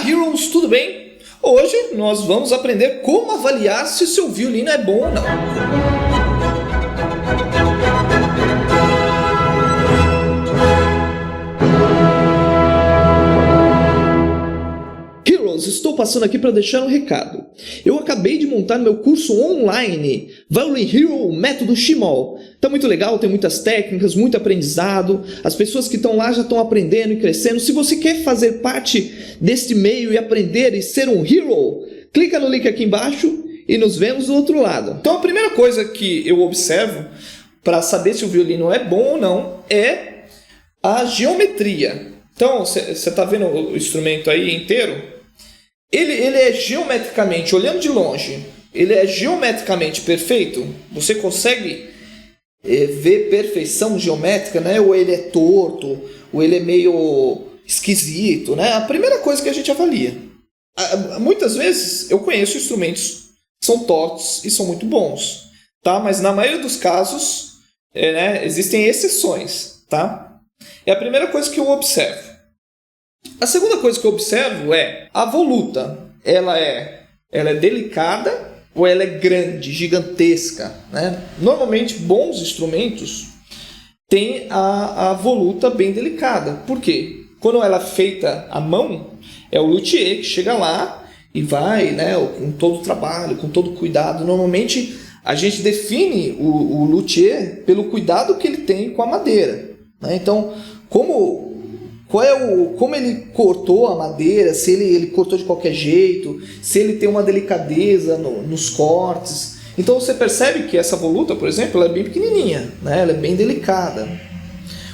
Olá, Heroes, tudo bem? Hoje nós vamos aprender como avaliar se o seu violino é bom ou não. Heroes, estou passando aqui para deixar um recado. Eu acabei de montar meu curso online, Violin Hero Método Shimol. Tá muito legal, tem muitas técnicas, muito aprendizado. As pessoas que estão lá já estão aprendendo e crescendo. Se você quer fazer parte deste meio e aprender e ser um hero, clica no link aqui embaixo e nos vemos do outro lado. Então a primeira coisa que eu observo para saber se o violino é bom ou não é a geometria. Então você está vendo o instrumento aí inteiro? Ele é geometricamente, olhando de longe, ele é geometricamente perfeito? Você consegue ver perfeição geométrica, né? Ou ele é torto, ou ele é meio esquisito, né? A primeira coisa que a gente avalia. Muitas vezes eu conheço instrumentos que são tortos e são muito bons, tá? Mas na maioria dos casos, existem exceções, tá? É a primeira coisa que eu observo. A segunda coisa que eu observo é a voluta. Ela é delicada ou ela é grande, gigantesca, né? Normalmente, bons instrumentos têm a voluta bem delicada. Por quê? Quando ela é feita à mão, é o luthier que chega lá e vai, né, com todo o trabalho, com todo o cuidado. Normalmente, a gente define o luthier pelo cuidado que ele tem com a madeira, né? Então, como ele cortou a madeira, se ele cortou de qualquer jeito, se ele tem uma delicadeza nos cortes. Então você percebe que essa voluta, por exemplo, ela é bem pequenininha, né? Ela é bem delicada.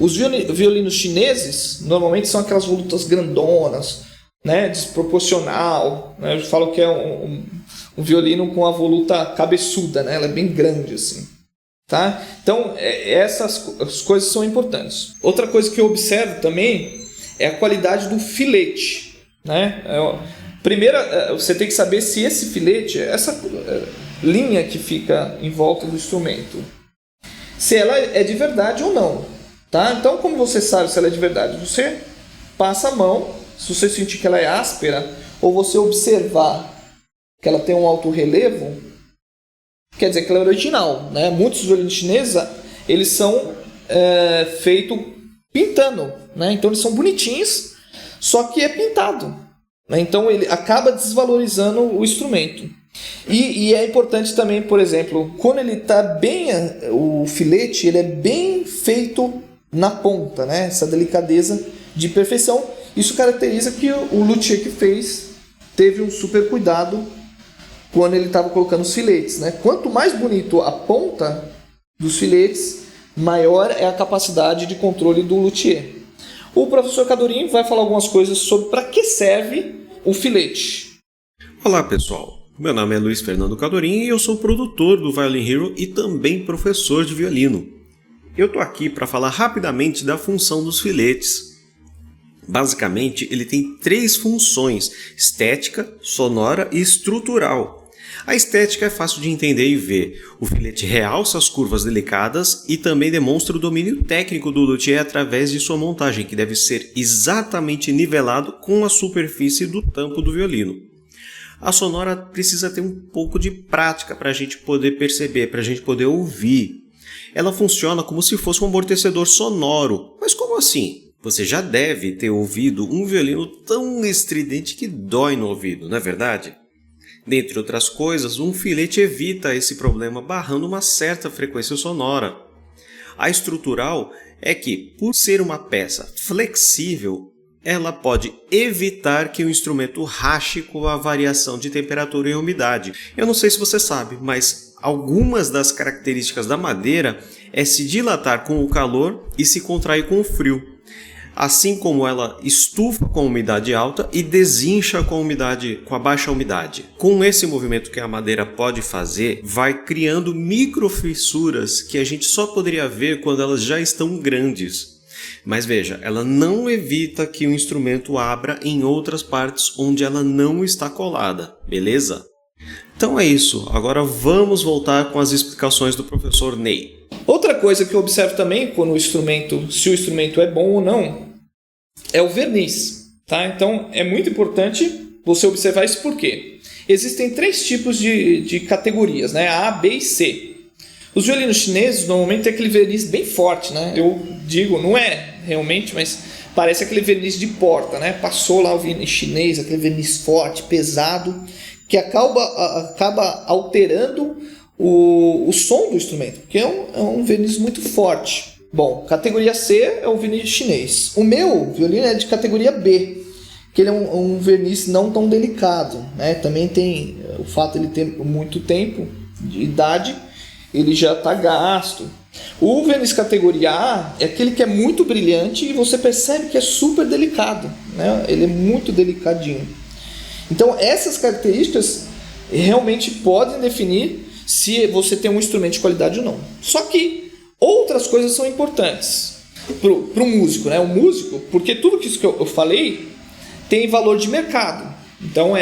Os violinos chineses normalmente são aquelas volutas grandonas, né? Desproporcional, né? Eu falo que é um violino com a voluta cabeçuda, né? Ela é bem grande assim. Tá? Então essas as coisas são importantes. Outra coisa que eu observo também é a qualidade do filete, né? Primeiro, você tem que saber se esse filete, essa linha que fica em volta do instrumento, se ela é de verdade ou não, tá? Então, como você sabe se ela é de verdade? Você passa a mão, se você sentir que ela é áspera, ou você observar que ela tem um alto relevo, quer dizer que ela é original, né? Muitos violinos chineses, eles são feitos pintando, né? Então eles são bonitinhos, só que é pintado, né? Então ele acaba desvalorizando o instrumento. E é importante também, por exemplo, quando ele está bem, o filete ele é bem feito na ponta, né? Essa delicadeza de perfeição. Isso caracteriza que o luthier que fez teve um super cuidado quando ele estava colocando os filetes, né? Quanto mais bonito a ponta dos filetes, maior é a capacidade de controle do luthier. O professor Cadorim vai falar algumas coisas sobre para que serve o filete. Olá pessoal, meu nome é Luiz Fernando Cadorim e eu sou produtor do Violin Hero e também professor de violino. Eu estou aqui para falar rapidamente da função dos filetes. Basicamente, ele tem 3 funções: estética, sonora e estrutural. A estética é fácil de entender e ver. O filete realça as curvas delicadas e também demonstra o domínio técnico do luthier através de sua montagem, que deve ser exatamente nivelado com a superfície do tampo do violino. A sonora precisa ter um pouco de prática para a gente poder perceber, para a gente poder ouvir. Ela funciona como se fosse um amortecedor sonoro. Mas como assim? Você já deve ter ouvido um violino tão estridente que dói no ouvido, não é verdade? Dentre outras coisas, um filete evita esse problema barrando uma certa frequência sonora. A estrutural é que, por ser uma peça flexível, ela pode evitar que o instrumento rache com a variação de temperatura e umidade. Eu não sei se você sabe, mas algumas das características da madeira é se dilatar com o calor e se contrair com o frio. Assim como ela estufa com a umidade alta e desincha com a baixa umidade. Com esse movimento que a madeira pode fazer, vai criando microfissuras que a gente só poderia ver quando elas já estão grandes. Mas veja, ela não evita que o instrumento abra em outras partes onde ela não está colada, beleza? Então é isso, agora vamos voltar com as explicações do professor Ney. Outra coisa que eu observo também se o instrumento é bom ou não, é o verniz. Tá? Então é muito importante você observar isso porque existem 3 tipos de categorias, né? A, B e C. Os violinos chineses normalmente têm aquele verniz bem forte, né? Eu digo, não é realmente, mas parece aquele verniz de porta, né? Passou lá o verniz chinês, aquele verniz forte, pesado, que acaba alterando o som do instrumento, porque é um verniz muito forte. Bom, categoria C é o verniz chinês. O meu violino é de categoria B, que ele é um verniz não tão delicado, né? Também tem o fato de ele ter muito tempo de idade, ele já está gasto. O verniz categoria A é aquele que é muito brilhante e você percebe que é super delicado, né? Ele é muito delicadinho. Então essas características realmente podem definir se você tem um instrumento de qualidade ou não. Só que outras coisas são importantes para o músico, né? O músico, porque tudo isso que eu falei tem valor de mercado. Então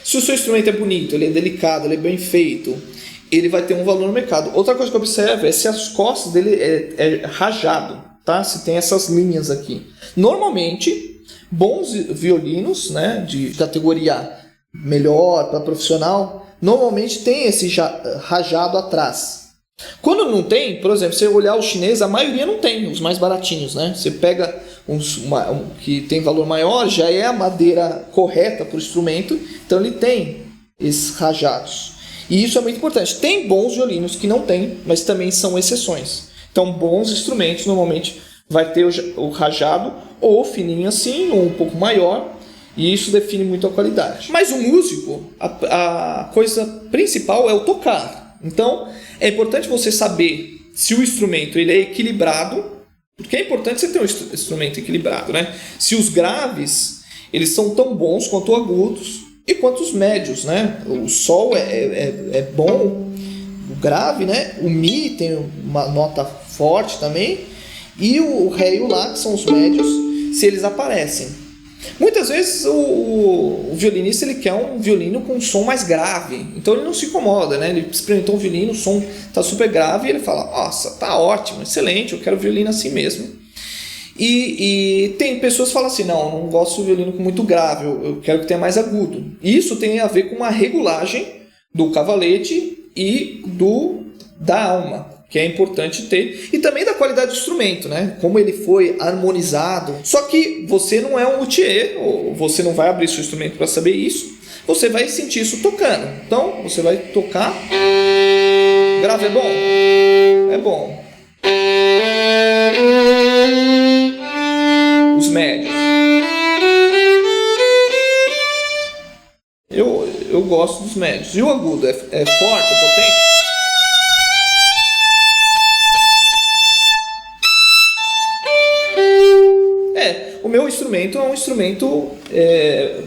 se o seu instrumento é bonito, ele é delicado, ele é bem feito, ele vai ter um valor no mercado. Outra coisa que eu observo é se as costas dele é rajado, tá? Se tem essas linhas aqui. Normalmente, bons violinos, né, de categoria A, melhor para profissional, normalmente tem esse rajado atrás. Quando não tem, por exemplo, se você olhar o chinês, a maioria não tem, os mais baratinhos, né? Você pega que tem valor maior, já é a madeira correta para o instrumento, então ele tem esses rajados. E isso é muito importante. Tem bons violinos que não tem, mas também são exceções. Então, bons instrumentos normalmente vai ter o rajado ou fininho assim, ou um pouco maior, e isso define muito a qualidade. Mas o músico, a coisa principal é o tocar. Então, é importante você saber se o instrumento ele é equilibrado, porque é importante você ter um instrumento equilibrado, né? Se os graves eles são tão bons quanto agudos e quanto os médios, né? O sol é bom, o grave, né? O mi tem uma nota forte também, e o ré e o lá, que são os médios, se eles aparecem. Muitas vezes o violinista ele quer um violino com um som mais grave, então ele não se incomoda, né? Ele experimentou um violino, o som está super grave, e ele fala, nossa, tá ótimo, excelente, eu quero violino assim mesmo. E tem pessoas que falam assim, não gosto do violino com muito grave, eu quero que tenha mais agudo. Isso tem a ver com uma regulagem do cavalete e da alma, que é importante ter, e também da qualidade do instrumento, né? Como ele foi harmonizado. Só que você não é um luthier, ou você não vai abrir seu instrumento para saber isso, você vai sentir isso tocando. Então, você vai tocar. Grave é bom? É bom. Os médios. Eu gosto dos médios. E o agudo é forte, é potente? O meu instrumento é um instrumento,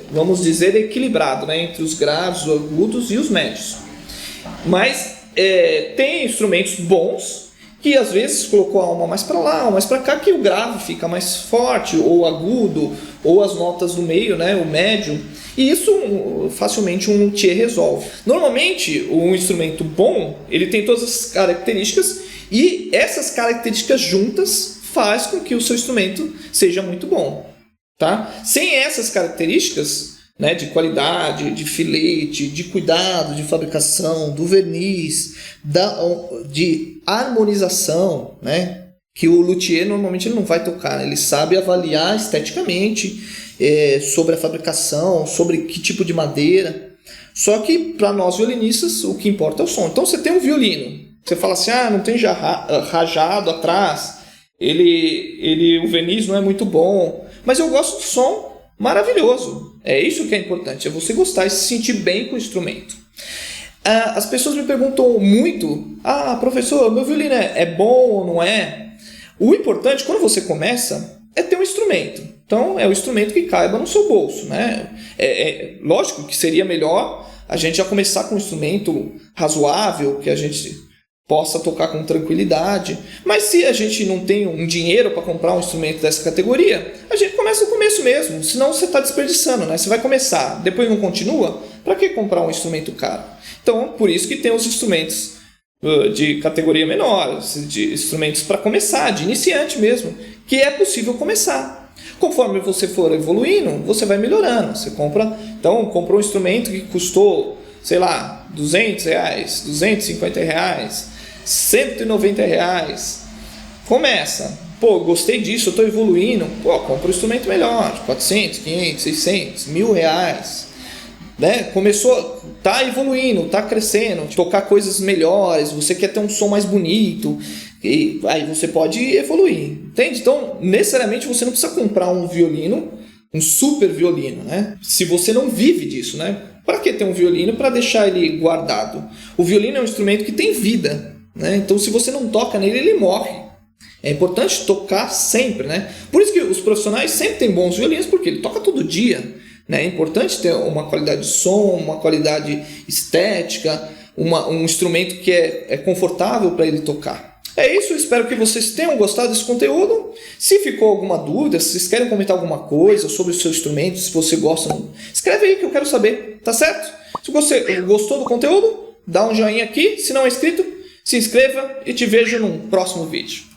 vamos dizer, equilibrado, né? Entre os graves, os agudos e os médios. Mas tem instrumentos bons que às vezes colocou a alma mais para lá, ou mais para cá, que o grave fica mais forte, ou agudo, ou as notas do meio, né? O médio. E isso facilmente um luthier resolve. Normalmente, um instrumento bom, ele tem todas as características, e essas características juntas faz com que o seu instrumento seja muito bom, tá? Sem essas características, né, de qualidade, de filete, de cuidado, de fabricação, do verniz, de harmonização, né, que o luthier normalmente ele não vai tocar, né? Ele sabe avaliar esteticamente sobre a fabricação, sobre que tipo de madeira. Só que para nós violinistas o que importa é o som. Então você tem um violino, você fala assim, não tem já rajado atrás, o verniz não é muito bom, mas eu gosto do som maravilhoso. É isso que é importante, é você gostar e se sentir bem com o instrumento. As pessoas me perguntam muito, professor, meu violino é bom ou não é? O importante, quando você começa, é ter um instrumento. Então, é o instrumento que caiba no seu bolso, né? Lógico que seria melhor a gente já começar com um instrumento razoável, que a gente possa tocar com tranquilidade, mas se a gente não tem um dinheiro para comprar um instrumento dessa categoria, a gente começa no começo mesmo, senão você está desperdiçando, né? Você vai começar, depois não continua, para que comprar um instrumento caro? Então, por isso que tem os instrumentos de categoria menor, de instrumentos para começar, de iniciante mesmo, que é possível começar. Conforme você for evoluindo, você vai melhorando. Você comprou um instrumento que custou, sei lá, R$200, R$250, R$190. Começa. Pô, gostei disso, eu estou evoluindo. Pô, compra um instrumento melhor, de 400, 500, 600, R$1.000. Né? Começou, tá evoluindo, tá crescendo, tocar coisas melhores, você quer ter um som mais bonito, e aí você pode evoluir, entende? Então, necessariamente você não precisa comprar um violino, um super violino, né? Se você não vive disso, né? Para que ter um violino para deixar ele guardado? O violino é um instrumento que tem vida, né? Então, se você não toca nele, ele morre. É importante tocar sempre, né? Por isso que os profissionais sempre têm bons violinos, porque ele toca todo dia. É importante ter uma qualidade de som, uma qualidade estética, um instrumento que é confortável para ele tocar. É isso, espero que vocês tenham gostado desse conteúdo. Se ficou alguma dúvida, se vocês querem comentar alguma coisa sobre o seu instrumento, se você gosta, escreve aí que eu quero saber, tá certo? Se você gostou do conteúdo, dá um joinha aqui. Se não é inscrito, se inscreva e te vejo num próximo vídeo.